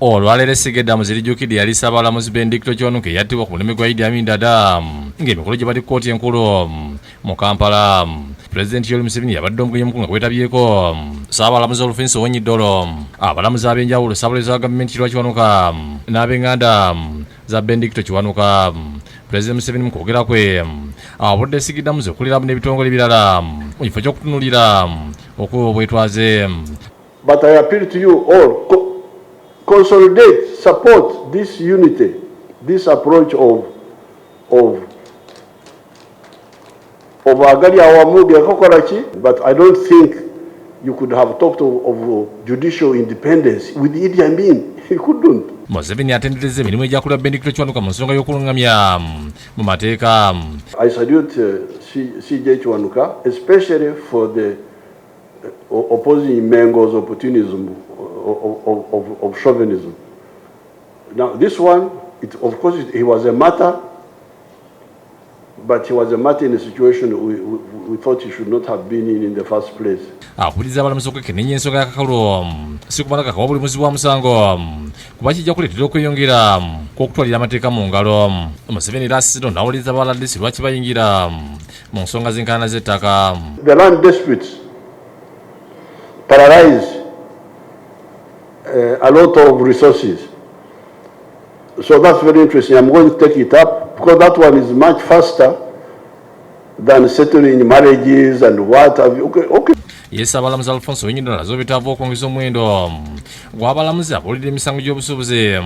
olwaleero Essiga eddamuzi lijjukidde yali Ssaabalamuzi Bendicto Kiwanuka yattibwa ku muleme gwa Idi Amin Dada ng'emikolo gye bali kkooti enkulu mu Kampala. Pulezidenti Museveni yabadde omugenyi omukulu nga kwetabyeko Ssaabalamuzi Olufunsi Ow'enyiddolo, abalamuzi ab'enjawulo, Ssaabalezi wa gavumenti Sharifah Kiwanuka n'ab'enganda za Bendicto Kiwanuka. Pulezidenti Museveni mu kwogera kwe awabudde Essiga eddamuzi okuliramu n'ebitongole ebirala mu kifo ky'okutunuulira okuwa obwetwaze. But I appeal to you all, consolidate, support this unity, this approach of agali awamuge akokolaki. But I don't think you could have talked of judicial independence with Idi Amin. He couldn't. Museveni atendereza emirimu egyakolera Bendicto Kiwanuka mu nsonga y'okulungamya mu mateeka. I salute CJ Kiwanuka, especially for the opposing Mengo's opportunism of chauvinism. Now this one, of course, he was a martyr, but he was a martyr in a situation we thought he should not have been in the first place. Akuliriza abalamuzi okwekenneenya ensonga ya kakalu si kumala kakawa buli muzibu wa musango kuba kijja kuleetera okweyongera kw'okutwalira amateeka mu ngalo. Museveni era asisiro n'awuliriza abaladisi lwaki bayingira mu nsonga z'enkaayana z'ettaka. The land disputes paralyze a lot of resources. So that's very interesting. I'm going to take it up because that one is much faster than settling marriages and what have you. Okay. Yes, Ssaabalamuzi Alfonso Ow'enyiddolo nazo bitava okwongeza omuwendo gw'abalamuzi abuulira emisango gy'obusuubuzi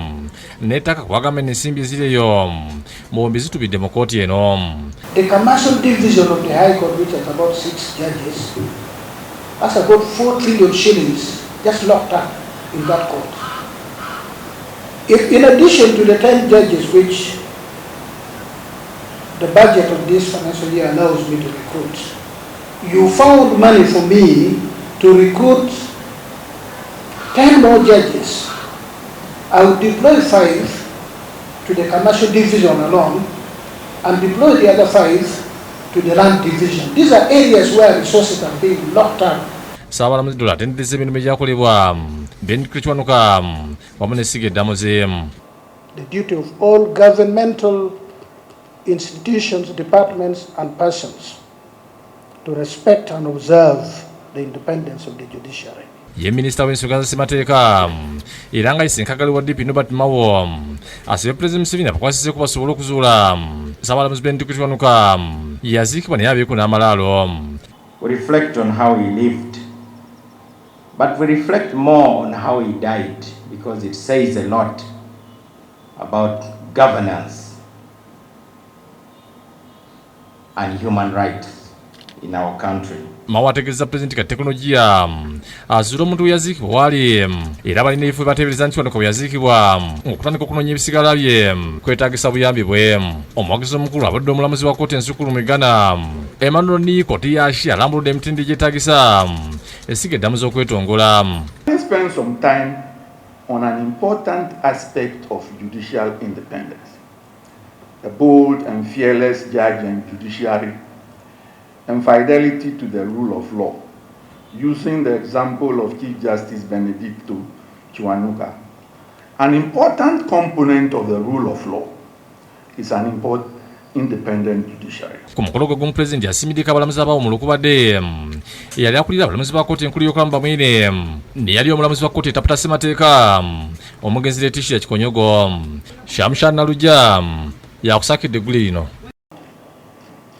n'ettaka kwagamba ensimbi eziriyo mu bombi zitubidde mu kkooti eno. The commercial division of the High Court, which has about 6 judges, has about 4 trillion shillings just locked up in that court. In addition to the 10 judges which the budget of this financial year allows me to recruit, you found money for me to recruit 10 more judges. I would deploy 5 to the commercial division alone and deploy the other 5 to the land division. These are areas where resources are being locked up. Ssaabalamuzi Dolo atendereza emirimu egyakolebwa Bendicto Kiwanuka wamu n'Essiga eddamuzi. The duty of all governmental institutions, departments and persons to respect and observe the independence of the judiciary. Ye minisita w'ensonga za ssemateeka era nga yisinkagali wa DP Norbert Mao asabye Pulezidenti Museveni abakwasizeko basobole okuzuula Ssaabalamuzi Bendicto Kiwanuka yaziikibwa naye abeeko n'amalaalo. We reflect on how he lived, but we reflect more on how he died because it says a lot about governance and human rights in our country. Mao ategeeza Pulezidenti ka tekinologiya azuula omuntu we yaziikibwa waali era balina ebifo bateebereza nti Kiwanuka bwe yaziikibwa okutandika okunoonya ebisigala bye kwetaagisa buyambi bwe. Omuwagizi omukulu abadde omulamuzi wa kkooti ensukulu mu Uganda Emmanuel Niiko Tiyashi alambuludde emitendera gyetaagisa Essiga eddamuzi okwetongola. I spend some time on an important aspect of judicial independence, the bold and fearless judge and judiciary, and fidelity to the rule of law, using the example of Chief Justice Bendicto Kiwanuka. An important component of the rule of law is an independent judiciary. Ku mukolo gwe Pulezidenti yasimiddeko abalamuzi abawo mu lukubadde eyali akulira abalamuzi ba kkooti enkulu y'okulamu bamwine ne yali omulamuzi wa kkooti etaputa ssemateeka omugenzi Letitia Kikonyogo. Shamshan Nalujja yakusakidde eggulu lino.